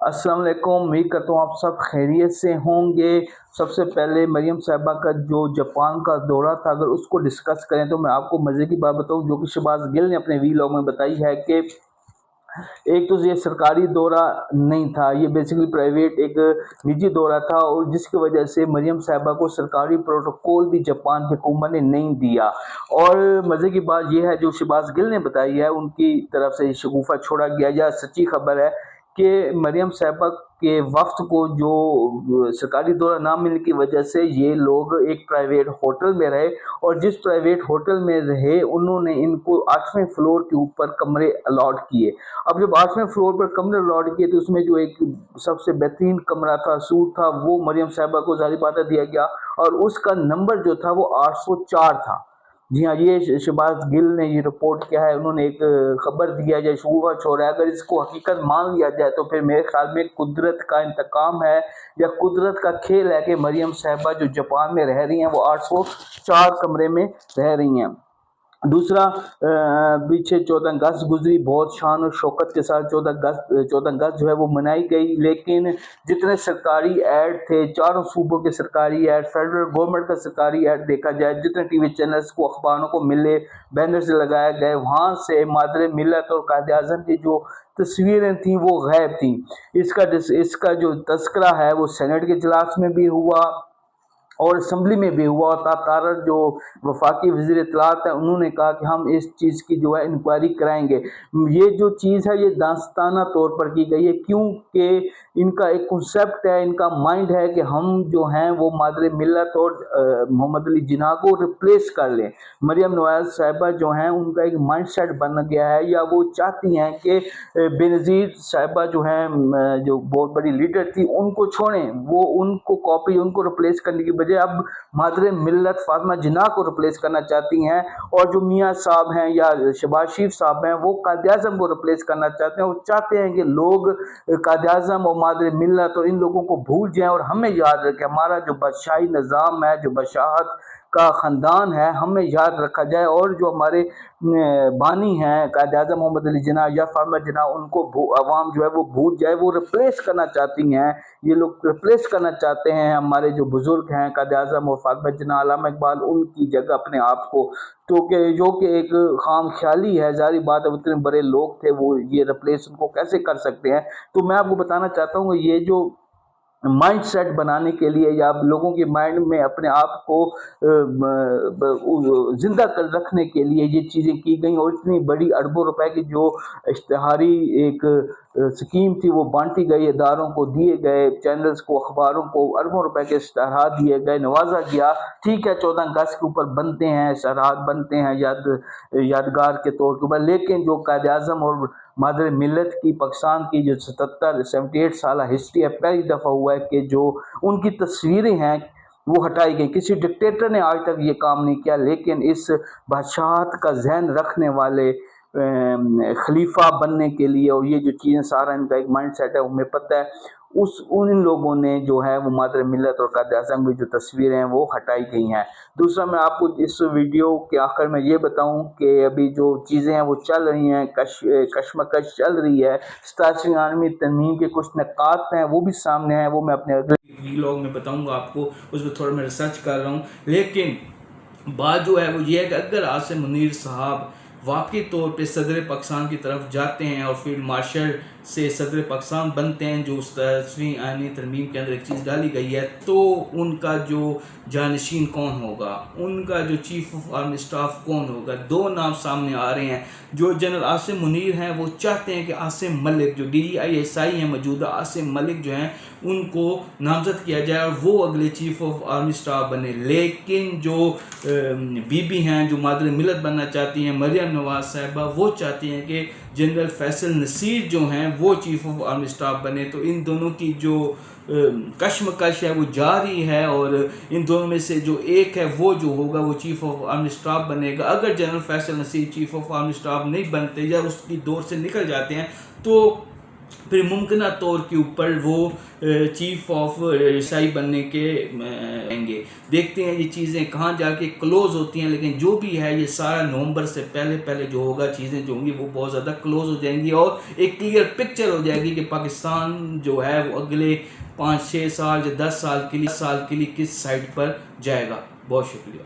अस्सलाम वालेकुम। उम्मीद करता हूँ आप सब खैरियत से होंगे। सबसे पहले मरियम साहिबा का जो जापान का दौरा था, अगर उसको डिस्कस करें तो मैं आपको मज़े की बात बताऊँ जो कि शहबाज गिल ने अपने वीलॉग में बताई है कि एक तो ये सरकारी दौरा नहीं था, ये बेसिकली प्राइवेट एक निजी दौरा था, और जिसकी वजह से मरियम साहिबा को सरकारी प्रोटोकॉल भी जापान की हुकूमत ने नहीं दिया। और मज़े की बात यह है जो शहबाज गिल ने बताई है, उनकी तरफ से शगुफा छोड़ा गया या सच्ची खबर है कि मरियम साहिबा के वक्त को जो सरकारी दौरा ना मिलने की वजह से ये लोग एक प्राइवेट होटल में रहे, और जिस प्राइवेट होटल में रहे उन्होंने इनको 8वें फ्लोर के ऊपर कमरे अलॉट किए। अब जब 8वें फ्लोर पर कमरे अलॉट किए तो उसमें जो एक सबसे बेहतरीन कमरा था, सूट था, वो मरियम साहिबा को ज़ाहिर बात है दिया गया, और उसका नंबर जो था वो 804 था। जी हाँ, ये शहबाज गिल ने ये रिपोर्ट किया है, उन्होंने एक खबर दिया जाए शगुफा छोड़ा है। अगर इसको हकीकत मान लिया जाए तो फिर मेरे ख्याल में कुदरत का इंतकाम है या कुदरत का खेल है कि मरियम साहिबा जो जापान में रह रही हैं वो 804 कमरे में रह रही हैं। दूसरा, पीछे 14 अगस्त गुजरी, बहुत शान और शौकत के साथ 14 अगस्त जो है वो मनाई गई, लेकिन जितने सरकारी ऐड थे, चारों सूबों के सरकारी ऐड, फेडरल गवर्नमेंट का सरकारी ऐड देखा जाए, जितने टीवी चैनल्स को अखबारों को मिले, बैनर से लगाए गए, वहाँ से मादरे मिलत और कायद आज़म की जो तस्वीरें थीं वो गायब थीं। इसका जो तस्करा है वो सेनेट के इजलास में भी हुआ और असम्बली में भी हुआ, और तारर जो वफाकी वज़ीर इत्तलात है उन्होंने कहा कि हम इस चीज़ की जो है इंक्वायरी कराएंगे। ये जो चीज़ है ये दास्ताना तौर पर की गई है, क्योंकि इनका एक कॉन्सेप्ट है, इनका माइंड है कि हम जो हैं वो मादरे मिल्लत और मोहम्मद अली जिन्ना को रिप्लेस कर लें। मरियम नवाज़ साहिबा जो हैं उनका एक माइंड सेट बन गया है, या वो चाहती हैं कि बेनज़ीर साहिबा जो हैं जो बहुत बड़ी लीडर थी उनको छोड़ें, वो उनको कॉपी उनको रिप्लेस करने की बजाय अब मादरे मिल्लत फातिमा जिन्ना को रिप्लेस करना चाहती हैं, और जो मियाँ साहब हैं या शहबाज शरीफ साहब हैं वो कायद आज़म को रिप्लेस करना चाहते हैं। वो चाहते हैं कि लोग कायद आज़म और मादरे मिल्लत और इन लोगों को भूल जाएं, और हमें याद रखें हमारा जो बादशाही निज़ाम है, जो बादशाहत का ख़ानदान है, हमें याद रखा जाए, और जो हमारे बानी हैं कायद आज़म मोहम्मद अली जिन्ना या फातिमा जिन्ना उनको अवाम जो है वो भूल जाए। वो रिप्लेस करना चाहती हैं, ये लोग रिप्लेस करना चाहते हैं हमारे जो बुज़ुर्ग हैं कायद आज़म और फातिमा जिन्ना, अल्लामा इकबाल, उनकी जगह अपने आप को, तो जो कि एक खाम ख्याली है। ज़ाहिर बात है उतने बड़े लोग थे, वो ये रिप्लेस उनको कैसे कर सकते हैं। तो मैं आपको बताना चाहता हूँ ये जो माइंड सेट बनाने के लिए या लोगों के माइंड में अपने आप को जिंदा कर रखने के लिए ये चीज़ें की गई, और इतनी बड़ी अरबों रुपए की जो इश्तिहारी एक स्कीम थी वो बांटी गई, इदारों को दिए गए, चैनल्स को, अखबारों को अरबों रुपए के इश्तिहार दिए गए, नवाजा गया। ठीक है 14 अगस्त के ऊपर बनते हैं इश्तिहार, बनते हैं यादगार के तौर के ऊपर, लेकिन जो कायद आज़म और मादर मिल्लत की पाकिस्तान की जो 78 साल हिस्ट्री है, पहली दफ़ा हुआ है कि जो उनकी तस्वीरें हैं वो हटाई गई। किसी डिक्टेटर ने आज तक ये काम नहीं किया, लेकिन इस बादशाहत का जहन रखने वाले खलीफा बनने के लिए, और ये जो चीज़ें सारा इनका एक माइंड सेट है, उन्हें पता है उन लोगों ने जो है वो मादर मिल्लत और कायद आज़म की जो तस्वीरें हैं वो हटाई गई हैं। दूसरा, मैं आपको इस वीडियो के आखिर में ये बताऊं कि अभी जो चीज़ें हैं वो चल रही हैं, कशमकश चल रही है, 87वीं तरमीम के कुछ निकात हैं वो भी सामने हैं, वो मैं अपने अगले वीलॉग में बताऊंगा आपको, उसमें थोड़ा मैं रिसर्च कर रहा हूँ। लेकिन बात जो है वो ये है कि अगर आसिम मुनीर साहब वाकई तौर पे सदर पाकिस्तान की तरफ जाते हैं और फील्ड मार्शल से सदर पाकिस्तान बनते हैं, जो उस 10वीं आईनी तरमीम के अंदर एक चीज़ डाली गई है, तो उनका जो जानशीन कौन होगा, उनका जो चीफ ऑफ आर्मी स्टाफ कौन होगा। दो नाम सामने आ रहे हैं। जो जनरल आसिम मुनीर हैं वो चाहते हैं कि आसिम मलिक जो DISI हैं मौजूदा, आसिम मलिक जो हैं उनको नामजद किया जाए और वो अगले चीफ ऑफ आर्मी स्टाफ बने। लेकिन जो बीबी हैं, जो मादर मिल्लत बनना चाहती हैं, मरियम नवाज साहिबा, वो चाहती हैं कि जनरल फैसल नसीर जो हैं वो चीफ ऑफ आर्मी स्टाफ बने। तो इन दोनों की जो कशमकश है वो जारी है, और इन दोनों में से जो एक है वो जो होगा वो चीफ ऑफ आर्मी स्टाफ बनेगा। अगर general Faisal Naseer chief of army staff नहीं बनते या उसकी दौर से निकल जाते हैं तो پھر ممکنہ طور کے اوپر وہ چیف آف رسائی بننے کے آئیں گے. دیکھتے ہیں یہ چیزیں کہاں جا کے کلوز ہوتی ہیں، لیکن جو بھی ہے یہ سارا نومبر سے پہلے جو ہوگا، چیزیں جو ہوں گی وہ بہت زیادہ کلوز ہو جائیں گی، اور ایک کلیئر پکچر ہو جائے گی کہ پاکستان جو ہے وہ اگلے 5-6 سال یا 10 سال کے لیے کس سائٹ پر جائے گا. بہت شکریہ.